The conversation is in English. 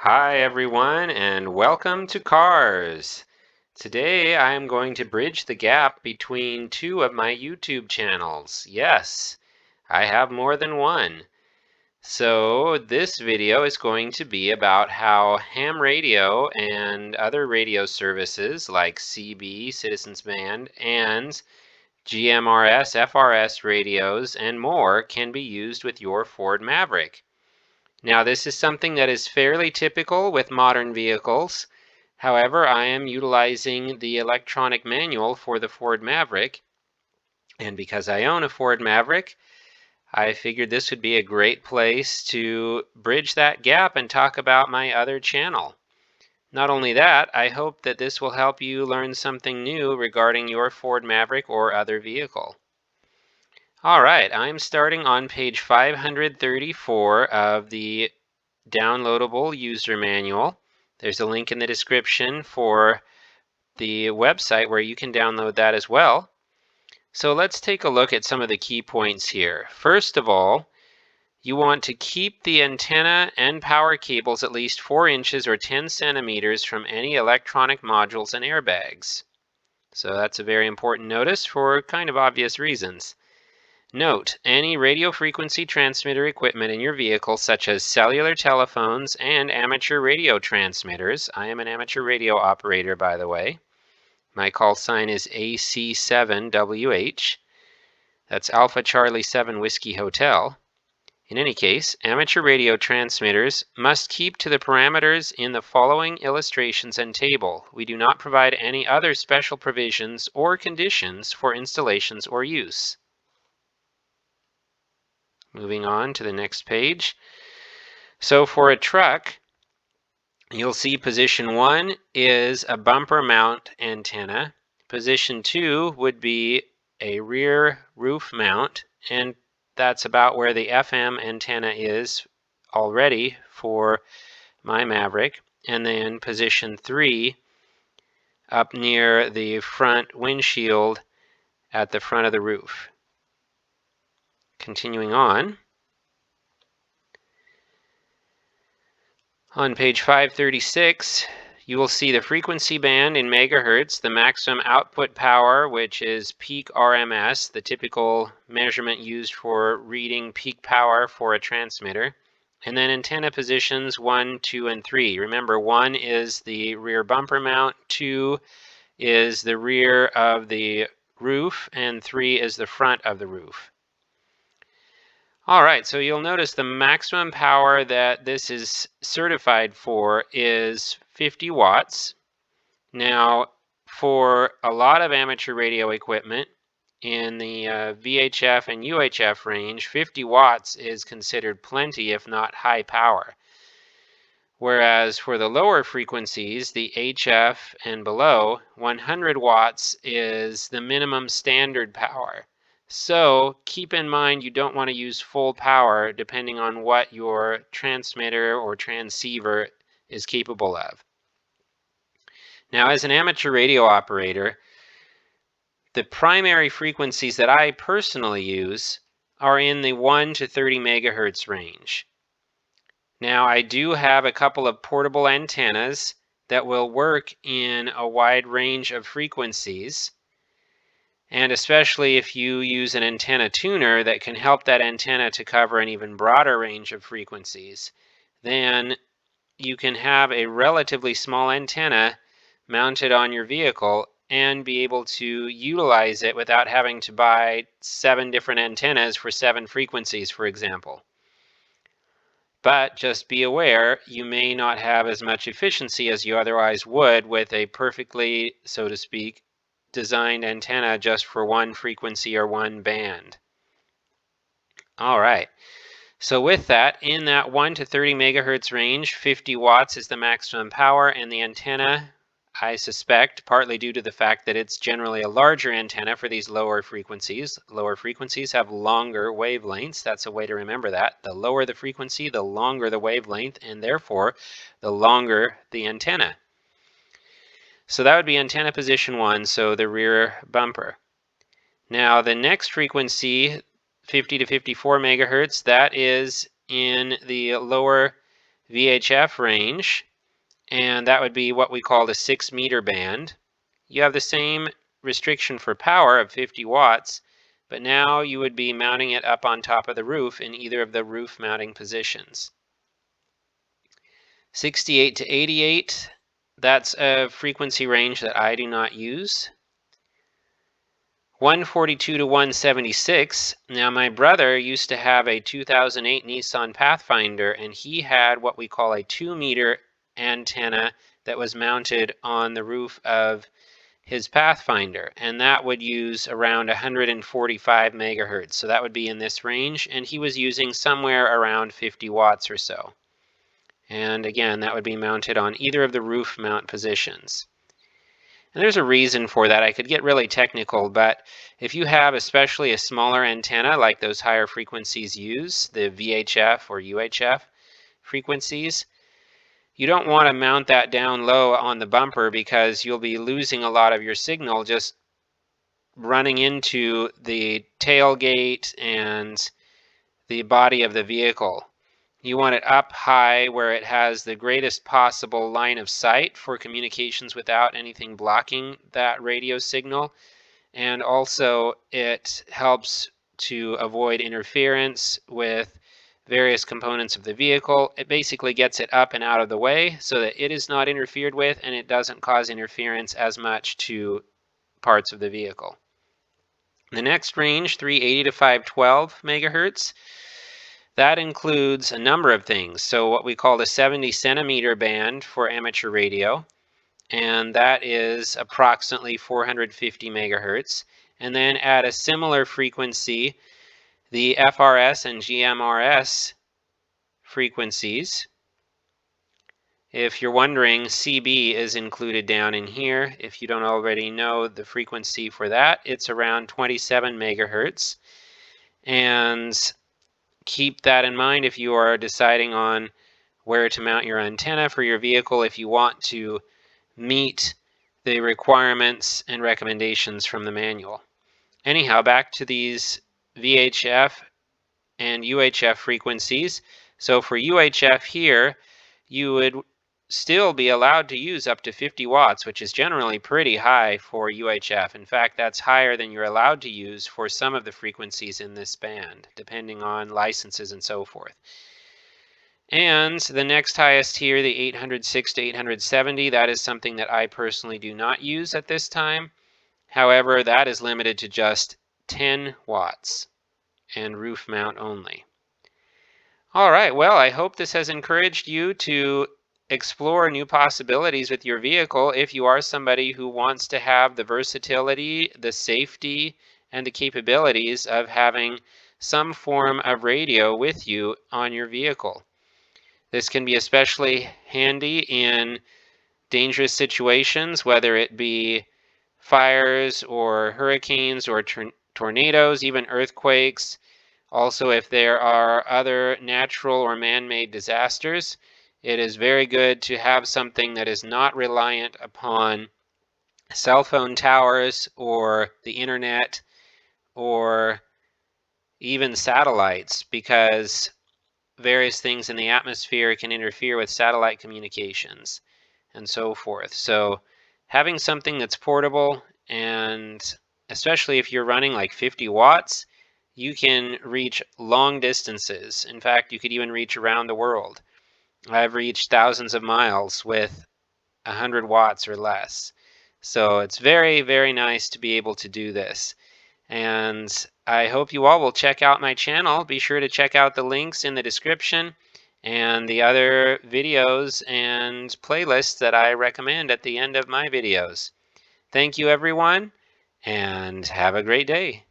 Hi everyone and welcome to C.A.R.S. Today I am going to bridge the gap between two of my YouTube channels. Yes, I have more than one. So this video is going to be about how ham radio and other radio services like CB, Citizens Band, and GMRS, FRS radios and more can be used with your Ford Maverick. Now this is something that is fairly typical with modern vehicles. However, I am utilizing the electronic manual for the Ford Maverick, and because I own a Ford Maverick, I figured this would be a great place to bridge that gap and talk about my other channel. Not only that, I hope that this will help you learn something new regarding your Ford Maverick or other vehicle. All right, I'm starting on page 534 of the downloadable user manual. There's a link in the description for the website where you can download that as well. So let's take a look at some of the key points here. First of all, you want to keep the antenna and power cables at least 4 inches or 10 centimeters from any electronic modules and airbags. So that's a very important notice for kind of obvious reasons. Note, any radio frequency transmitter equipment in your vehicle, such as cellular telephones and amateur radio transmitters. I am an amateur radio operator, by the way. My call sign is AC7WH. That's Alpha Charlie 7 Whiskey Hotel. In any case, amateur radio transmitters must keep to the parameters in the following illustrations and table. We do not provide any other special provisions or conditions for installations or use. Moving on to the next page. So for a truck, you'll see position 1 is a bumper mount antenna. Position 2 would be a rear roof mount, and that's about where the FM antenna is already for my Maverick. And then position 3 up near the front windshield at the front of the roof. Continuing on page 536, you will see the frequency band in megahertz, the maximum output power, which is peak RMS, the typical measurement used for reading peak power for a transmitter, and then antenna positions 1, 2, and 3. Remember, 1 is the rear bumper mount, 2 is the rear of the roof, and 3 is the front of the roof. All right, so you'll notice the maximum power that this is certified for is 50 watts. Now, for a lot of amateur radio equipment in the VHF and UHF range, 50 watts is considered plenty, if not high power. Whereas for the lower frequencies, the HF and below, 100 watts is the minimum standard power. So keep in mind you don't want to use full power depending on what your transmitter or transceiver is capable of. Now, as an amateur radio operator, the primary frequencies that I personally use are in the 1 to 30 megahertz range. Now, I do have a couple of portable antennas that will work in a wide range of frequencies. And especially if you use an antenna tuner that can help that antenna to cover an even broader range of frequencies, then you can have a relatively small antenna mounted on your vehicle and be able to utilize it without having to buy 7 different antennas for 7 frequencies, for example. But just be aware, you may not have as much efficiency as you otherwise would with a perfectly, so to speak, designed antenna just for one frequency or one band. All right, so with that, in that 1 to 30 megahertz range, 50 watts is the maximum power, and the antenna, I suspect, partly due to the fact that it's generally a larger antenna for these lower frequencies. Lower frequencies have longer wavelengths. That's a way to remember that. The lower the frequency, the longer the wavelength, and therefore the longer the antenna. So that would be antenna position 1, so the rear bumper. Now the next frequency, 50 to 54 megahertz, that is in the lower VHF range, and that would be what we call the 6-meter band. You have the same restriction for power of 50 watts, but now you would be mounting it up on top of the roof in either of the roof mounting positions. 68 to 88, that's a frequency range that I do not use. 142 to 176, now my brother used to have a 2008 Nissan Pathfinder, and he had what we call a 2-meter antenna that was mounted on the roof of his Pathfinder, and that would use around 145 megahertz. So that would be in this range, and he was using somewhere around 50 watts or so. And again, that would be mounted on either of the roof mount positions. And there's a reason for that. I could get really technical, but if you have especially a smaller antenna like those higher frequencies use, the VHF or UHF frequencies, you don't want to mount that down low on the bumper because you'll be losing a lot of your signal just running into the tailgate and the body of the vehicle. You want it up high where it has the greatest possible line of sight for communications without anything blocking that radio signal. And also it helps to avoid interference with various components of the vehicle. It basically gets it up and out of the way so that it is not interfered with and it doesn't cause interference as much to parts of the vehicle. The next range, 380 to 512 megahertz, that includes a number of things. So what we call the 70 centimeter band for amateur radio, and that is approximately 450 megahertz. And then at a similar frequency, the FRS and GMRS frequencies. If you're wondering, CB is included down in here. If you don't already know the frequency for that, it's around 27 megahertz. And keep that in mind if you are deciding on where to mount your antenna for your vehicle, if you want to meet the requirements and recommendations from the manual. Anyhow, back to these VHF and UHF frequencies. So for UHF here, you would still be allowed to use up to 50 watts, which is generally pretty high for UHF. In fact, that's higher than you're allowed to use for some of the frequencies in this band, depending on licenses and so forth. And the next highest here, the 806 to 870, that is something that I personally do not use at this time. However, that is limited to just 10 watts and roof mount only. All right, well, I hope this has encouraged you to explore new possibilities with your vehicle if you are somebody who wants to have the versatility, the safety, and the capabilities of having some form of radio with you on your vehicle. This can be especially handy in dangerous situations, whether it be fires or hurricanes or tornadoes, even earthquakes. Also, if there are other natural or man-made disasters, it is very good to have something that is not reliant upon cell phone towers or the internet or even satellites, because various things in the atmosphere can interfere with satellite communications and so forth. So having something that's portable, and especially if you're running like 50 watts, you can reach long distances. In fact, you could even reach around the world. I've reached thousands of miles with 100 watts or less. So it's very, very nice to be able to do this. And I hope you all will check out my channel. Be sure to check out the links in the description and the other videos and playlists that I recommend at the end of my videos. Thank you, everyone, and have a great day.